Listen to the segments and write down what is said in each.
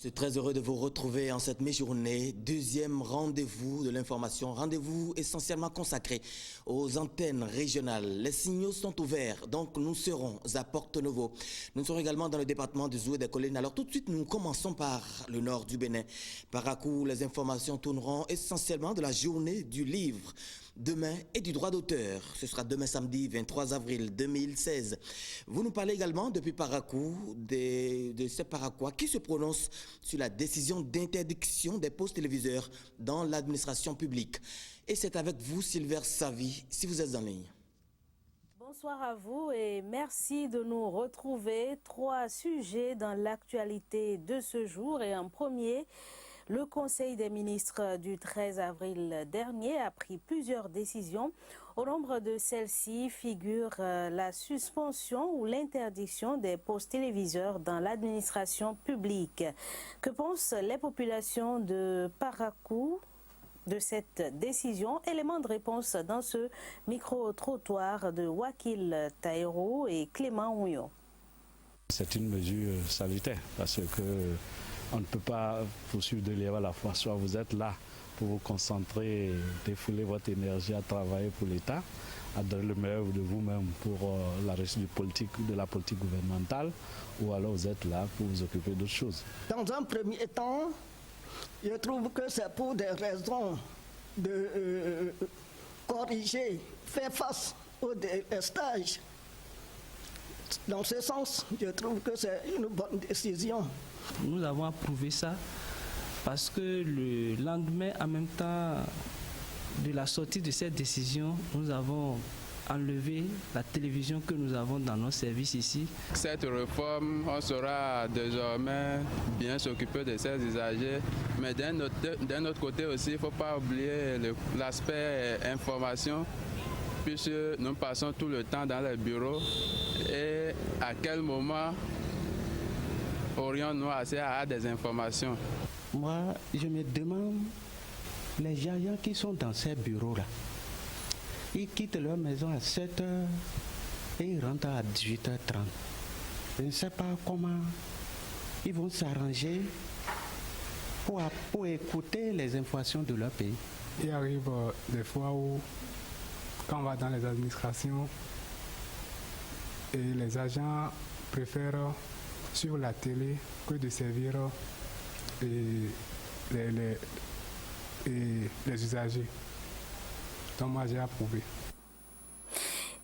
Je suis très heureux de vous retrouver en cette mi-journée, deuxième rendez-vous de l'information, rendez-vous essentiellement consacré aux antennes régionales. Les signaux sont ouverts, donc nous serons à Porto-Novo. Nous serons également dans le département de Zoué des Collines. Alors tout de suite, nous commençons par le nord du Bénin. Par à coup, les informations tourneront essentiellement de la journée du livre demain et du droit d'auteur. Ce sera demain samedi 23 avril 2016. Vous nous parlez également depuis Parakou de ces Paraquois qui se prononcent sur la décision d'interdiction des postes téléviseurs dans l'administration publique. Et c'est avec vous, Sylvère Savi, si vous êtes en ligne. Bonsoir à vous et merci de nous retrouver. 3 sujets dans l'actualité de ce jour et en premier, le Conseil des ministres du 13 avril dernier a pris plusieurs décisions. Au nombre de celles-ci figure la suspension ou l'interdiction des postes téléviseurs dans l'administration publique. Que pensent les populations de Parakou de cette décision? Élément de réponse dans ce micro-trottoir de Wakil Taïro et Clément Ouyon. C'est une mesure salutaire parce que on ne peut pas poursuivre deux livres à la fois. Soit vous êtes là pour vous concentrer, défouler votre énergie à travailler pour l'État, à donner le meilleur de vous-même pour la réussite de la politique gouvernementale, ou alors vous êtes là pour vous occuper d'autres choses. Dans un premier temps, je trouve que c'est pour des raisons de corriger, faire face aux stages. Dans ce sens, je trouve que c'est une bonne décision. Nous avons approuvé ça parce que le lendemain, en même temps de la sortie de cette décision, nous avons enlevé la télévision que nous avons dans nos services ici. Cette réforme, on saura désormais bien s'occuper de ces usagers, mais d'un autre côté aussi, il ne faut pas oublier l'aspect information, puisque nous passons tout le temps dans les bureaux et à quel moment aurions-nous accès à des informations? Moi, je me demande, les gens qui sont dans ces bureaux-là, ils quittent leur maison à 7h et ils rentrent à 18h30. Je ne sais pas comment ils vont s'arranger pour écouter les informations de leur pays. Il arrive des fois où, quand on va dans les administrations, et les agents préfèrent suivre la télé que de servir les usagers. Donc moi j'ai approuvé.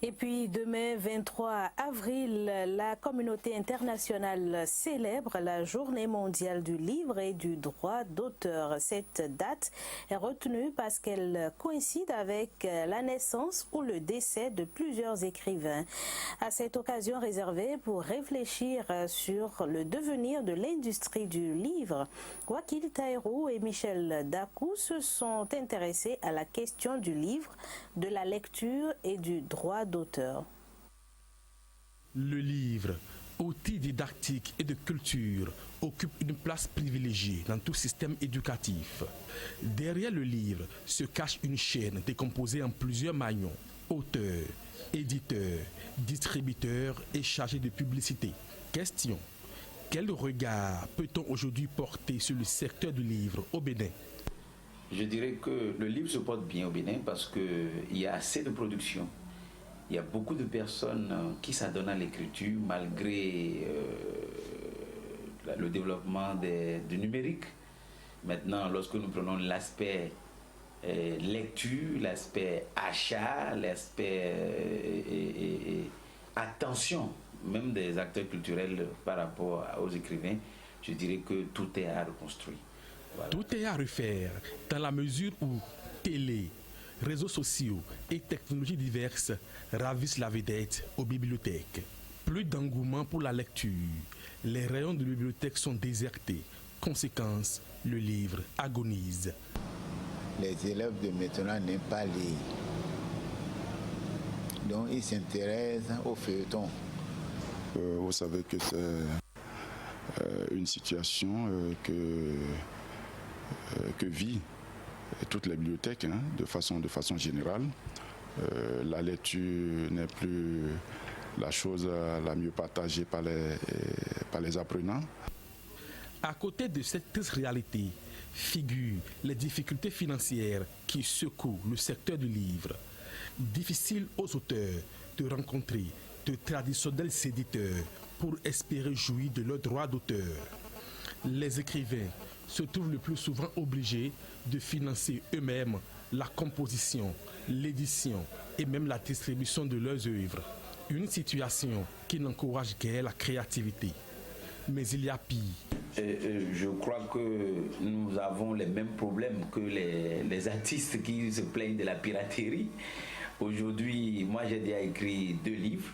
Et puis demain 23 avril, la communauté internationale célèbre la Journée mondiale du livre et du droit d'auteur. Cette date est retenue parce qu'elle coïncide avec la naissance ou le décès de plusieurs écrivains. À cette occasion réservée pour réfléchir sur le devenir de l'industrie du livre, Wakil Taïro et Michel Dakou se sont intéressés à la question du livre, de la lecture et du droit d'auteur. Le livre, outil didactique et de culture, occupe une place privilégiée dans tout système éducatif. Derrière le livre se cache une chaîne décomposée en plusieurs maillons: auteur, éditeur, distributeur et chargé de publicité. Question: quel regard peut-on aujourd'hui porter sur le secteur du livre au Bénin? Je dirais que le livre se porte bien au Bénin parce qu'il y a assez de production. Il y a beaucoup de personnes qui s'adonnent à l'écriture malgré le développement du numérique. Maintenant, lorsque nous prenons l'aspect lecture, l'aspect achat, l'aspect attention, même des acteurs culturels par rapport aux écrivains, je dirais que tout est à reconstruire. Voilà. Tout est à refaire dans la mesure où télé, réseaux sociaux et technologies diverses ravissent la vedette aux bibliothèques. Plus d'engouement pour la lecture. Les rayons de bibliothèques sont désertés. Conséquence, le livre agonise. Les élèves de maintenant n'aiment pas lire. Donc ils s'intéressent au feuilleton. Vous savez que c'est une situation que vit toutes les bibliothèques, hein, de façon générale. La lecture n'est plus la chose la mieux partagée par les apprenants. À côté de cette triste réalité, figurent les difficultés financières qui secouent le secteur du livre. Difficile aux auteurs de rencontrer de traditionnels éditeurs pour espérer jouir de leurs droits d'auteur. Les écrivains se trouvent le plus souvent obligés de financer eux-mêmes la composition, l'édition et même la distribution de leurs œuvres. Une situation qui n'encourage guère la créativité. Mais il y a pire. Je crois que nous avons les mêmes problèmes que les artistes qui se plaignent de la piraterie. Aujourd'hui, moi j'ai déjà écrit 2 livres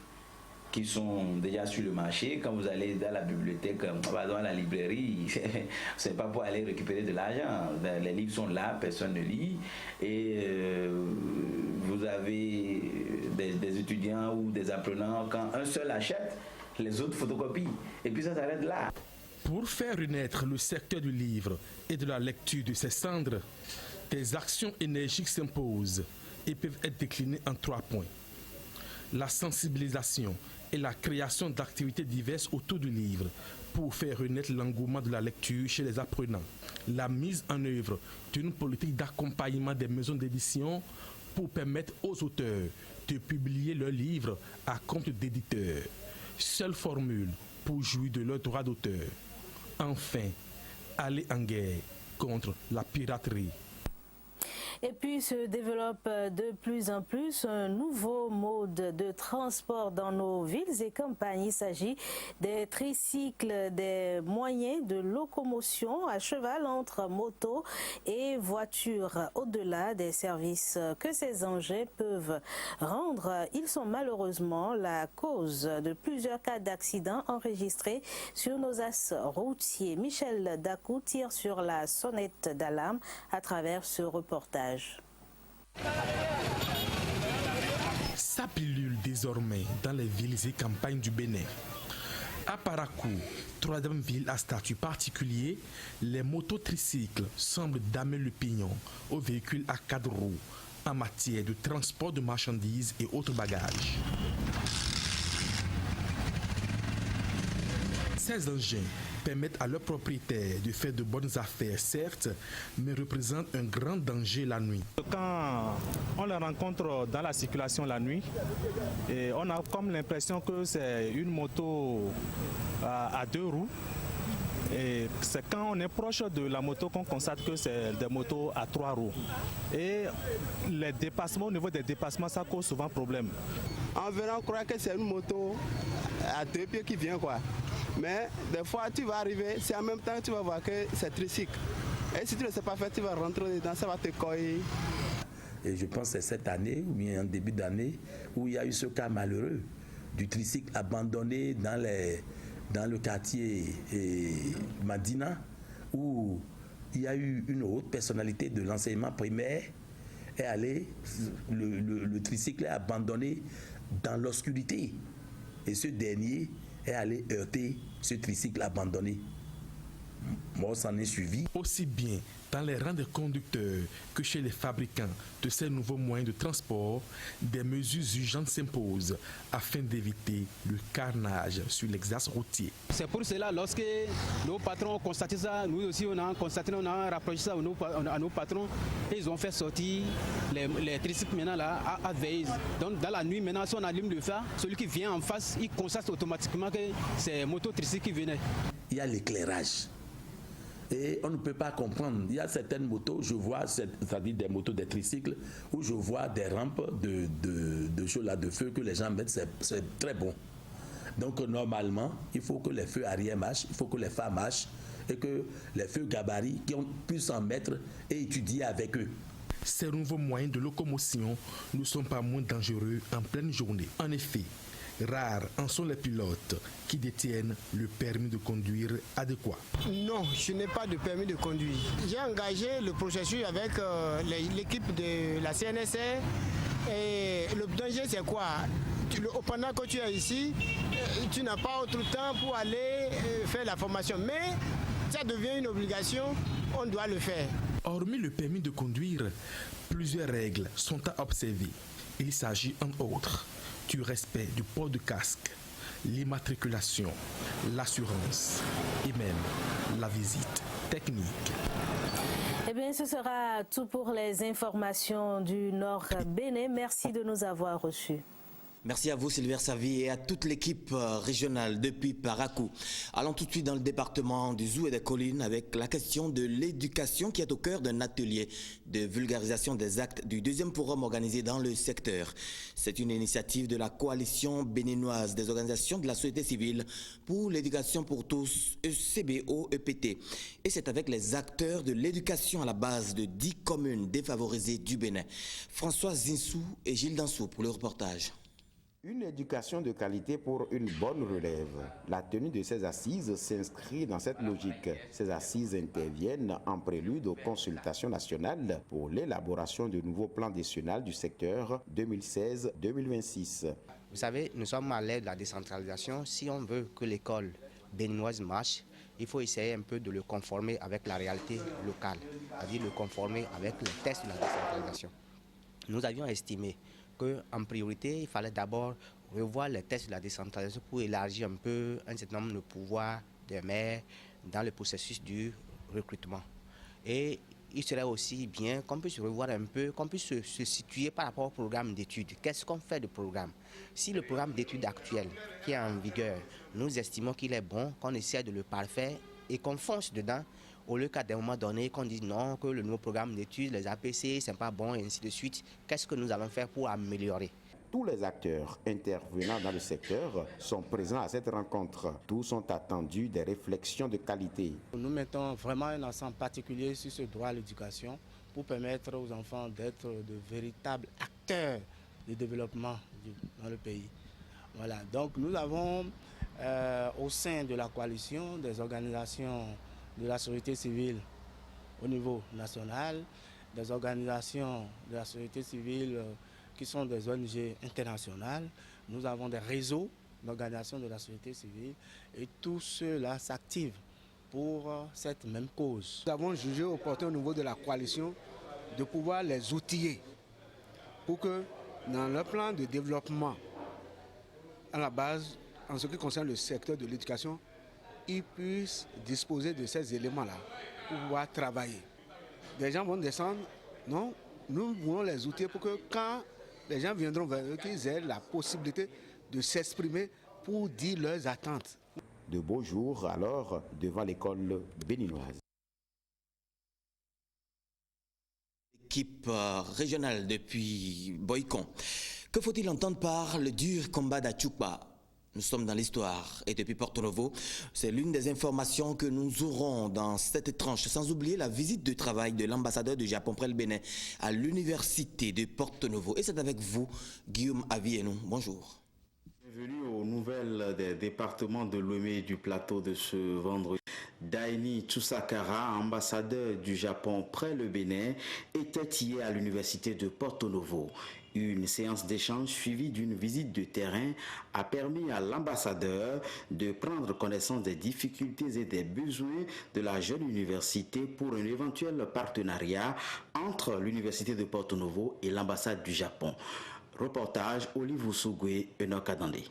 qui sont déjà sur le marché. Quand vous allez dans la bibliothèque, pardon, à la librairie, ce n'est pas pour aller récupérer de l'argent. Les livres sont là, personne ne lit. Et vous avez des étudiants ou des apprenants, quand un seul achète, les autres photocopient. Et puis ça s'arrête là. Pour faire renaître le secteur du livre et de la lecture de ses cendres, des actions énergiques s'imposent et peuvent être déclinées en 3 points. La sensibilisation et la création d'activités diverses autour du livre pour faire renaître l'engouement de la lecture chez les apprenants. La mise en œuvre d'une politique d'accompagnement des maisons d'édition pour permettre aux auteurs de publier leurs livres à compte d'éditeurs. Seule formule pour jouir de leurs droits d'auteur. Enfin, aller en guerre contre la piraterie. Et puis se développe de plus en plus un nouveau mode de transport dans nos villes et campagnes. Il s'agit des tricycles, des moyens de locomotion à cheval entre moto et voiture. Au-delà des services que ces engins peuvent rendre, ils sont malheureusement la cause de plusieurs cas d'accidents enregistrés sur nos axes routiers. Michel Dakou tire sur la sonnette d'alarme à travers ce reportage. Ça pilule désormais dans les villes et campagnes du Bénin. À Parakou, 3e ville à statut particulier, les mototricycles semblent damer le pignon aux véhicules à 4 roues en matière de transport de marchandises et autres bagages. Ces engins permettent à leurs propriétaires de faire de bonnes affaires, certes, mais représentent un grand danger la nuit. Quand on les rencontre dans la circulation la nuit, et on a comme l'impression que c'est une moto à 2 roues. Et c'est quand on est proche de la moto qu'on constate que c'est des motos à 3 roues. Et les dépassements, au niveau des dépassements, ça cause souvent problème. En venant, on croit que c'est une moto à 2 pieds qui vient, quoi. Mais des fois, tu vas arriver, c'est en même temps que tu vas voir que c'est tricycle. Et si tu ne sais pas faire, tu vas rentrer dedans, ça va te coller. Et je pense que c'est cette année, ou bien en début d'année, où il y a eu ce cas malheureux du tricycle abandonné dans le quartier Madina, où il y a eu une haute personnalité de l'enseignement primaire est allée, le tricycle est abandonné dans l'obscurité. Et ce dernier est allé heurter ce tricycle abandonné. Moi, s'en est suivi. Aussi bien dans les rangs des conducteurs que chez les fabricants de ces nouveaux moyens de transport, des mesures urgentes s'imposent afin d'éviter le carnage sur l'exaxe routier. C'est pour cela, lorsque nos patrons ont constaté ça, nous aussi on a constaté, on a rapproché ça à nos patrons et ils ont fait sortir les tricycles maintenant là à veille. Donc dans la nuit maintenant, si on allume le phare, celui qui vient en face, il constate automatiquement que c'est moto-tricycle qui venait. Il y a l'éclairage. Et on ne peut pas comprendre. Il y a certaines motos, je vois, c'est-à-dire des motos, des tricycles, où je vois des rampes de choses là, de feu que les gens mettent, c'est très bon. Donc normalement, il faut que les feux arrière marchent, il faut que les phares marchent, et que les feux gabarits qu'on puisse en mettre et étudier avec eux. Ces nouveaux moyens de locomotion ne sont pas moins dangereux en pleine journée. En effet, rares en sont les pilotes qui détiennent le permis de conduire adéquat. Non, je n'ai pas de permis de conduire. J'ai engagé le processus avec l'équipe de la CNSR et le danger c'est quoi? Pendant que tu es ici, tu n'as pas autre temps pour aller faire la formation, mais ça devient une obligation, on doit le faire. Hormis le permis de conduire, plusieurs règles sont à observer. Il s'agit entre autres du respect du port de casque, l'immatriculation, l'assurance et même la visite technique. Eh bien, ce sera tout pour les informations du Nord Bénin. Merci de nous avoir reçus. Merci à vous, Sylvia Savi, et à toute l'équipe régionale depuis Parakou. Allons tout de suite dans le département du Zou et des Collines avec la question de l'éducation qui est au cœur d'un atelier de vulgarisation des actes du deuxième forum organisé dans le secteur. C'est une initiative de la coalition béninoise des organisations de la société civile pour l'éducation pour tous, ECBO-EPT. Et c'est avec les acteurs de l'éducation à la base de 10 communes défavorisées du Bénin. François Zinsou et Gilles Dansou pour le reportage. Une éducation de qualité pour une bonne relève. La tenue de ces assises s'inscrit dans cette logique. Ces assises interviennent en prélude aux consultations nationales pour l'élaboration du nouveau plan décennal du secteur 2016-2026. Vous savez, nous sommes à l'ère de la décentralisation. Si on veut que l'école béninoise marche, il faut essayer un peu de le conformer avec la réalité locale, c'est-à-dire le conformer avec les tests de la décentralisation. Nous avions estimé qu'en priorité, il fallait d'abord revoir les tests de la décentralisation pour élargir un peu un certain nombre de pouvoirs des maires dans le processus du recrutement. Et il serait aussi bien qu'on puisse revoir un peu, qu'on puisse se situer par rapport au programme d'études. Qu'est-ce qu'on fait de programme? Si le programme d'études actuel qui est en vigueur, nous estimons qu'il est bon, qu'on essaie de le parfaire et qu'on fonce dedans, au lieu qu'à des moments donnés, qu'on dise non, que le nouveau programme d'études, les APC, c'est pas bon, et ainsi de suite. Qu'est-ce que nous allons faire pour améliorer? Tous les acteurs intervenant dans le secteur sont présents à cette rencontre. Tous ont attendu des réflexions de qualité. Nous mettons vraiment un accent particulier sur ce droit à l'éducation pour permettre aux enfants d'être de véritables acteurs de développement dans le pays. Voilà, donc nous avons au sein de la coalition des organisations de la société civile au niveau national, des organisations de la société civile qui sont des ONG internationales. Nous avons des réseaux d'organisations de la société civile et tous ceux-là s'activent pour cette même cause. Nous avons jugé opportun au niveau de la coalition de pouvoir les outiller pour que dans le plan de développement à la base, en ce qui concerne le secteur de l'éducation, ils puissent disposer de ces éléments-là pour pouvoir travailler. Des gens vont descendre, non, nous voulons les outils pour que quand les gens viendront vers eux, qu'ils aient la possibilité de s'exprimer pour dire leurs attentes. De beaux jours alors devant l'école béninoise. Équipe régionale depuis Boycon. Que faut-il entendre par le dur combat d'Achukpa? Nous sommes dans l'histoire et depuis Porto Novo, c'est l'une des informations que nous aurons dans cette tranche, sans oublier la visite de travail de l'ambassadeur du Japon près le Bénin à l'université de Porto Novo. Et c'est avec vous, Guillaume Avienou. Bonjour. Bienvenue aux nouvelles des départements de Lomé du plateau de ce vendredi. Daini Tsusakara, ambassadeur du Japon près le Bénin, était hier à l'université de Porto Novo. Une séance d'échange suivie d'une visite de terrain a permis à l'ambassadeur de prendre connaissance des difficultés et des besoins de la jeune université pour un éventuel partenariat entre l'université de Porto Novo et l'ambassade du Japon. Reportage Olive Oussougwe et Enoch Adandé.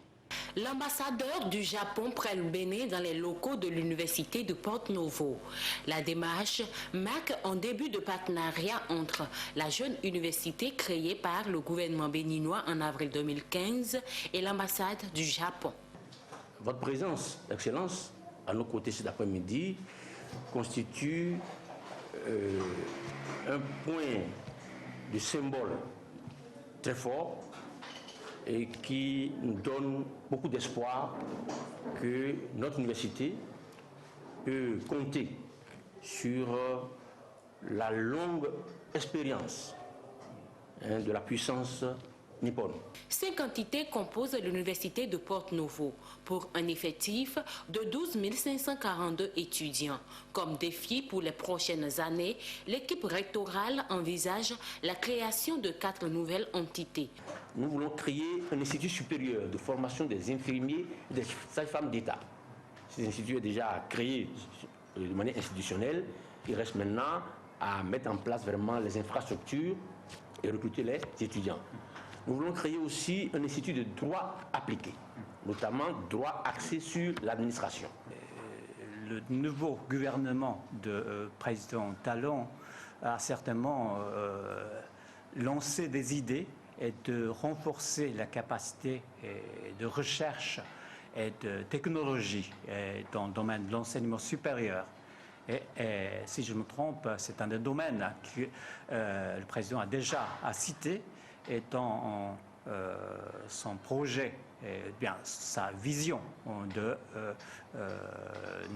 L'ambassadeur du Japon près le Bénin dans les locaux de l'université de Porto Novo. La démarche marque un début de partenariat entre la jeune université créée par le gouvernement béninois en avril 2015 et l'ambassade du Japon. Votre présence, Excellence, à nos côtés cet après-midi, constitue un point de symbole très fort et qui nous donne beaucoup d'espoir que notre université peut compter sur la longue expérience de la puissance nippone. 5 entités composent l'université de Porto Novo pour un effectif de 12 542 étudiants. Comme défi pour les prochaines années, l'équipe rectorale envisage la création de 4 nouvelles entités. Nous voulons créer un institut supérieur de formation des infirmiers et des sages-femmes d'État. Cet institut est déjà créé de manière institutionnelle. Il reste maintenant à mettre en place vraiment les infrastructures et recruter les étudiants. Nous voulons créer aussi un institut de droit appliqué, notamment droit axé sur l'administration. le nouveau gouvernement de président Talon a certainement lancé des idées et de renforcer la capacité de recherche et de technologie dans le domaine de l'enseignement supérieur. Et si je me trompe, c'est un des domaines que le président a déjà cité étant son projet, bien sa vision de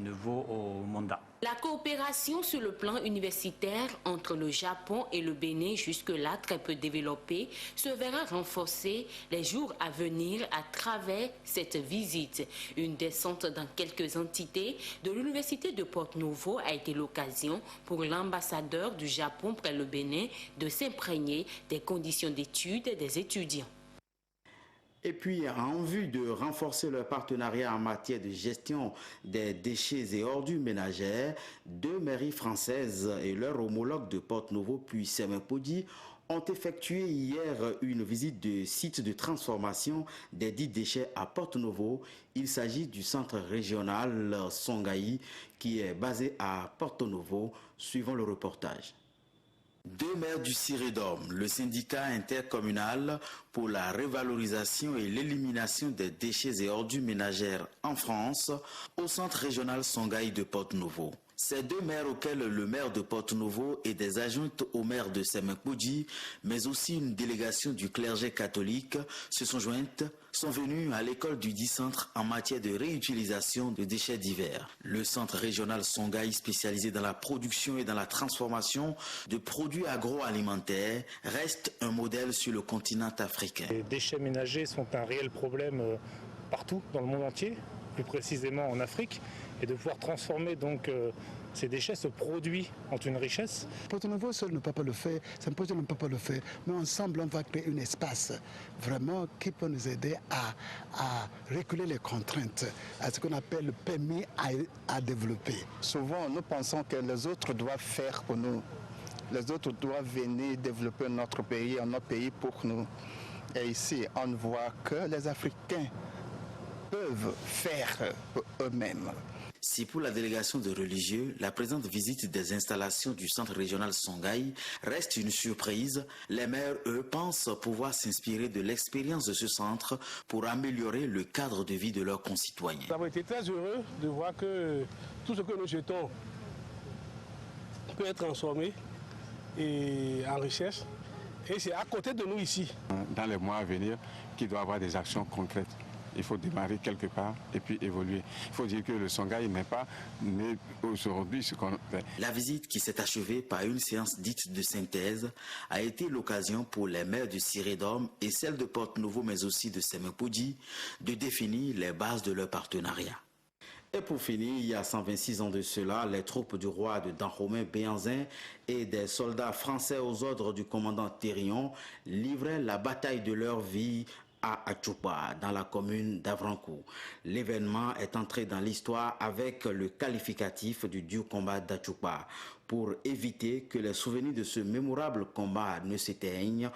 nouveau mandat. La coopération sur le plan universitaire entre le Japon et le Bénin, jusque-là très peu développée, se verra renforcée les jours à venir à travers cette visite. Une descente dans quelques entités de l'université de Porto-Novo a été l'occasion pour l'ambassadeur du Japon près le Bénin de s'imprégner des conditions d'études des étudiants. Et puis, en vue de renforcer leur partenariat en matière de gestion des déchets et ordures ménagères, 2 mairies françaises et leur homologue de Porto-Novo puis Semen-Podi ont effectué hier une visite de site de transformation des dits déchets à Porto-Novo. Il s'agit du centre régional Songhai qui est basé à Porto-Novo, suivant le reportage. 2 maires du Ciredom, le syndicat intercommunal pour la révalorisation et l'élimination des déchets et ordures ménagères en France, au centre régional Songhai de Porto-Novo. Ces 2 maires auxquels le maire de Porto-Novo et des adjointes au maire de Semen-Podi, mais aussi une délégation du clergé catholique sont venus à l'école du dit centre en matière de réutilisation de déchets divers. Le centre régional Songhai, spécialisé dans la production et dans la transformation de produits agroalimentaires, reste un modèle sur le continent africain. Les déchets ménagers sont un réel problème partout dans le monde entier, plus précisément en Afrique, et de pouvoir transformer donc ces déchets, ce produit, en une richesse. Porto-Novo seul ne peut pas le faire, Semen-Podi ne peut pas le faire, mais ensemble on va créer un espace vraiment qui peut nous aider à reculer les contraintes, à ce qu'on appelle le permis à développer. Souvent nous pensons que les autres doivent faire pour nous, les autres doivent venir développer notre pays pour nous. Et ici on voit que les Africains peuvent faire eux-mêmes. Si pour la délégation de religieux, la présente visite des installations du centre régional Songhai reste une surprise, les maires, eux, pensent pouvoir s'inspirer de l'expérience de ce centre pour améliorer le cadre de vie de leurs concitoyens. Nous avons été très heureux de voir que tout ce que nous jetons peut être transformé et en richesse. Et c'est à côté de nous ici. Dans les mois à venir, qu'il doit y avoir des actions concrètes. Il faut démarrer quelque part et puis évoluer. Il faut dire que le Songhai n'est pas né aujourd'hui ce qu'on fait. La visite qui s'est achevée par une séance dite de synthèse a été l'occasion pour les maires du Ciredom et celle de Porto-Novo mais aussi de Semen-Podi de définir les bases de leur partenariat. Et pour finir, il y a 126 ans de cela, les troupes du roi de Dahomey Béhanzin et des soldats français aux ordres du commandant Thérion livraient la bataille de leur vie à Achupa, dans la commune d'Avrancourt. L'événement est entré dans l'histoire avec le qualificatif du dur combat d'Achupa. Pour éviter que les souvenirs de ce mémorable combat ne s'éteignent,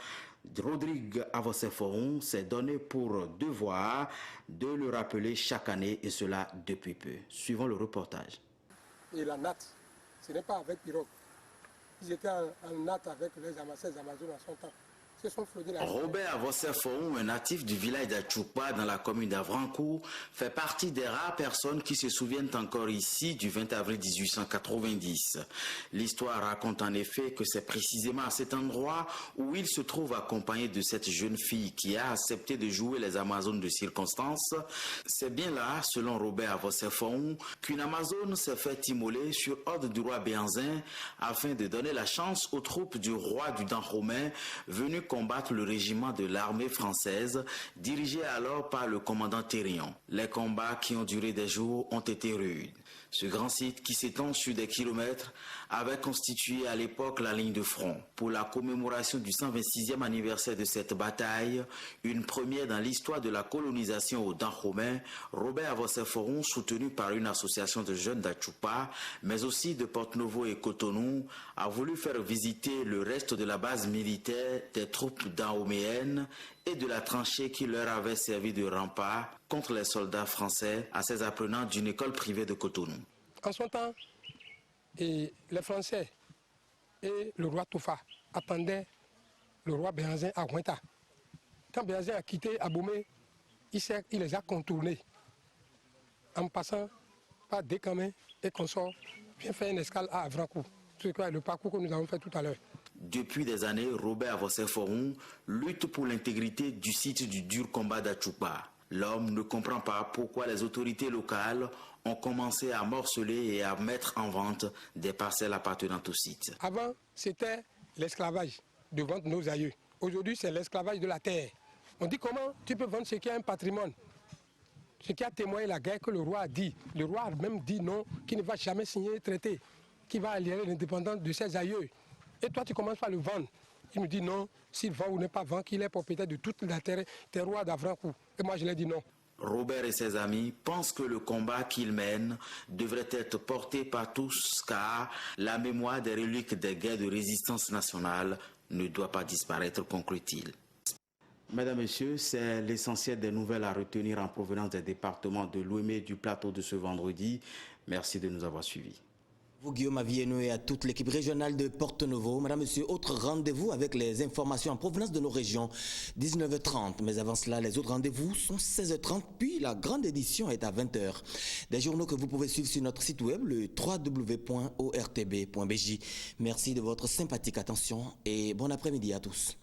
Rodrigue Avoseforon s'est donné pour devoir de le rappeler chaque année, et cela depuis peu. Suivons le reportage. Et la natte, ce n'est pas avec pirogue. Ils étaient en natte avec les Amazones à son temps. Robert Avoseforon, un natif du village d'Achupa dans la commune d'Avrancourt, fait partie des rares personnes qui se souviennent encore ici du 20 avril 1890. L'histoire raconte en effet que c'est précisément à cet endroit où il se trouve accompagné de cette jeune fille qui a accepté de jouer les Amazones de circonstance. C'est bien là, selon Robert Avoseforon, qu'une Amazone s'est fait immoler sur ordre du roi Béhanzin afin de donner la chance aux troupes du roi du Dahomey venues combattre le régiment de l'armée française, dirigé alors par le commandant Thérion. Les combats qui ont duré des jours ont été rudes. Ce grand site, qui s'étend sur des kilomètres, avait constitué à l'époque la ligne de front. Pour la commémoration du 126e anniversaire de cette bataille, une première dans l'histoire de la colonisation au Dahomey, Robert Avoseforon, soutenu par une association de jeunes d'Achupa, mais aussi de Porto-Novo et Cotonou, a voulu faire visiter le reste de la base militaire des troupes dahoméennes et de la tranchée qui leur avait servi de rempart contre les soldats français à ces apprenants d'une école privée de Cotonou. En son temps, et les Français et le roi Toufa attendaient le roi Béhanzin à Ouinta. Quand Béhanzin a quitté Aboumé, il les a contournés en passant par Décamé et Consort, vient faire une escale à Avrancourt. C'est le parcours que nous avons fait tout à l'heure. Depuis des années, Robert Vosseforum lutte pour l'intégrité du site du dur combat d'Achupa. L'homme ne comprend pas pourquoi les autorités locales ont commencé à morceler et à mettre en vente des parcelles appartenant au site. Avant, c'était l'esclavage de vendre nos aïeux. Aujourd'hui, c'est l'esclavage de la terre. On dit comment tu peux vendre ce qui est un patrimoine, ce qui a témoigné la guerre que le roi a dit. Le roi a même dit non, qu'il ne va jamais signer un traité, qui va allier l'indépendance de ses aïeux. Et toi, tu commences par le vendre. Il me dit non, s'il vend ou n'est pas vend, qu'il est propriétaire de toute la terroir d'Avrancourt. Et moi, je lui ai dit non. Robert et ses amis pensent que le combat qu'ils mènent devrait être porté par tous, car la mémoire des reliques des guerres de résistance nationale ne doit pas disparaître, conclut-il. Mesdames, Messieurs, c'est l'essentiel des nouvelles à retenir en provenance des départements de Lomé et du Plateau de ce vendredi. Merci de nous avoir suivis. Vous, Guillaume Avieno, et à toute l'équipe régionale de Porto-Novo. Madame, Monsieur, autre rendez-vous avec les informations en provenance de nos régions, 19h30. Mais avant cela, les autres rendez-vous sont 16h30, puis la grande édition est à 20h. Des journaux que vous pouvez suivre sur notre site web, le www.ortb.bj. Merci de votre sympathique attention et bon après-midi à tous.